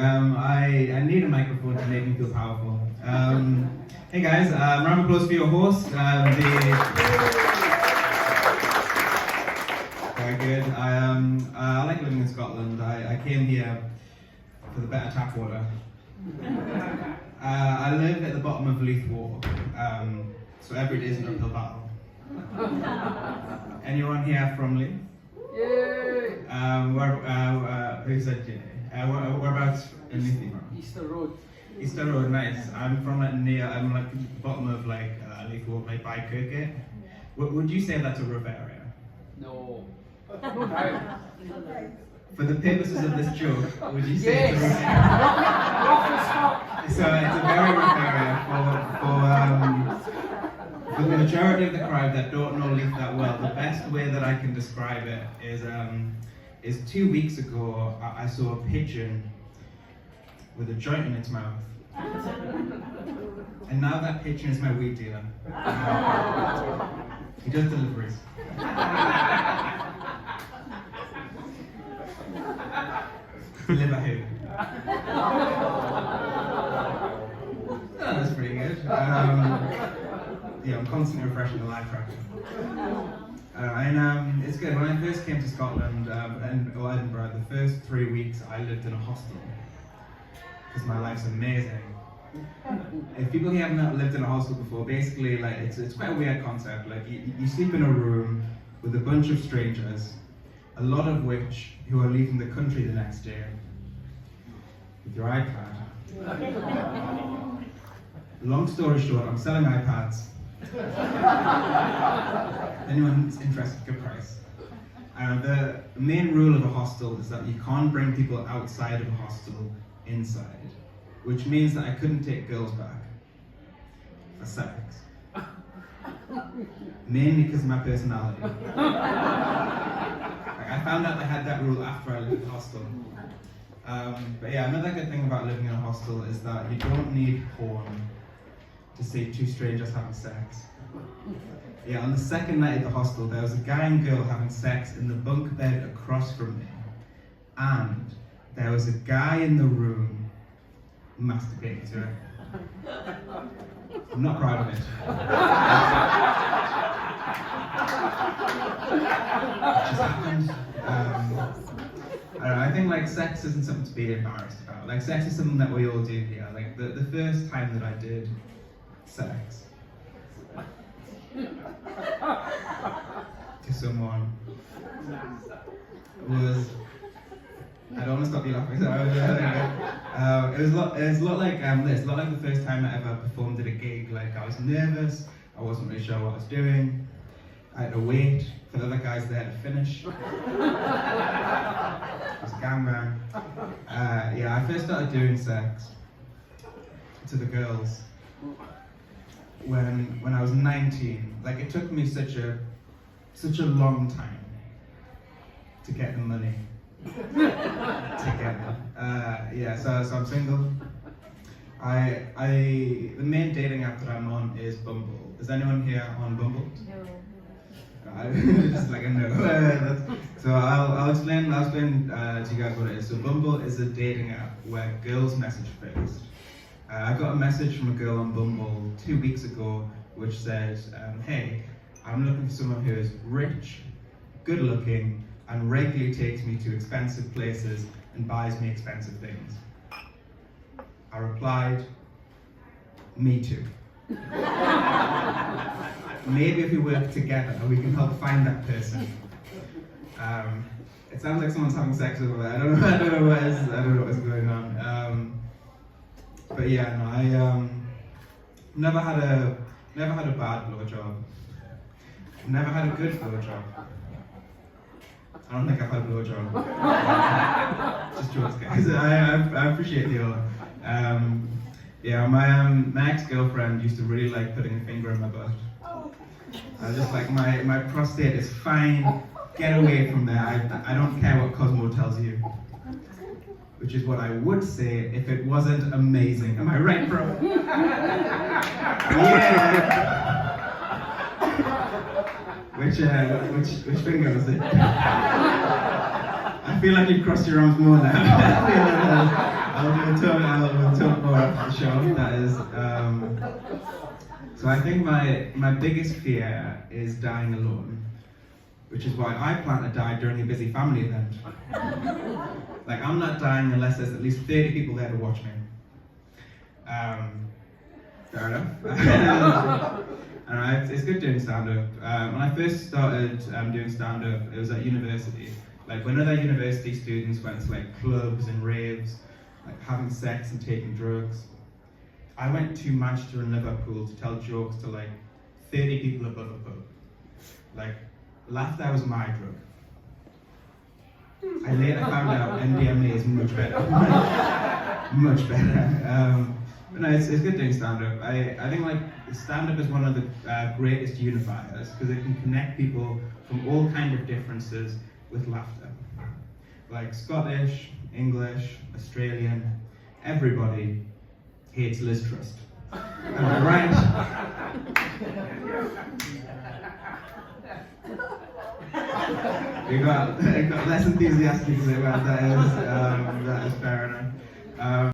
I need a microphone to make me feel powerful. Hey guys, round of applause for your host. Very good. I like living in Scotland. I came here for the better tap water. I live at the bottom of Leith Wall, so every day is an uphill battle. Anyone here from Leith? Yay! Who said yay? Whereabouts in Leith? Easter Road. Easter Road, nice. I'm from I'm like the bottom of Leith Wall, like by Kirkgate. Would you say that's a rough area? No. No doubt. For the purposes of this joke, would you say Yes. it's a rough area? So it's a very rough area for the majority of the crowd that don't know Leith that well. The best way that I can describe it is 2 weeks ago I saw a pigeon with a joint in its mouth, and now that pigeon is my weed dealer. He does deliveries. Deliver who? Oh, that's pretty good. Yeah, I'm constantly refreshing the live track. And it's good. When I first came to Scotland and Edinburgh, the first 3 weeks I lived in a hostel because my life's amazing. If people here have not lived in a hostel before, basically, like it's quite a weird concept. Like you sleep in a room with a bunch of strangers, a lot of which who are leaving the country the next day with your iPad. Long story short, I'm selling iPads. Anyone's interested, good price. The main rule of a hostel is that you can't bring people outside of a hostel inside, which means that I couldn't take girls back for sex. Mainly because of my personality. I found out I had that rule after I left the hostel. But yeah, another good thing about living in a hostel is that you don't need porn to see two strangers having sex. Yeah, on the second night at the hostel, there was a guy and girl having sex in the bunk bed across from me. And there was a guy in the room masturbating to it. I'm not proud of it. It just happened. I think like sex isn't something to be embarrassed about. Like sex is something that we all do here. Like the first time that I did sex to someone was, I don't want to stop you laughing. So it was a lot like this. A lot like the first time I ever performed at a gig. Like I was nervous. I wasn't really sure what I was doing. I had to wait for the other guys there to finish. It was a gangbang. Yeah, I first started doing sex to the girls when I was 19. Like it took me such a long time to get the money together. Yeah, so I'm single. The main dating app that I'm on is Bumble. Is anyone here on Bumble? No. Just like a no. So I'll explain to you guys what it is. So Bumble is a dating app where girls message first. I got a message from a girl on Bumble 2 weeks ago which says, hey, I'm looking for someone who is rich, good looking, and regularly takes me to expensive places and buys me expensive things. I replied, me too. Maybe if we work together, we can help find that person. It sounds like someone's having sex over there. I don't know what's going on. But yeah, no, I never had a bad blowjob. Never had a good blowjob. I don't think I've had a blowjob. Just jokes, guys. I appreciate the honor. Yeah, my ex-girlfriend used to really like putting a finger in my butt. I was just like, my prostate is fine, get away from there, I don't care what Cosmo tells you. Which is what I would say if it wasn't amazing. Am I right, bro? Yeah! Which finger was it? I feel like you crossed your arms more now. I we'll talk more after the show. That is. So I think my biggest fear is dying alone, which is why I plan to die during a busy family event. Like, I'm not dying unless there's at least 30 people there to watch me. Fair enough. And it's good doing stand-up. When I first started doing stand-up, it was at university. Like, when other university students went to like clubs and raves, like having sex and taking drugs, I went to Manchester and Liverpool to tell jokes to like 30 people above a pub. Like, laughter was my drug. I later found out MDMA is much better. Much better. But no, it's good doing stand-up. I think like stand-up is one of the greatest unifiers because it can connect people from all kinds of differences with laughter. Like Scottish, English, Australian, everybody hates Liz Trust. Am I right? We got less enthusiastic about that is fair enough.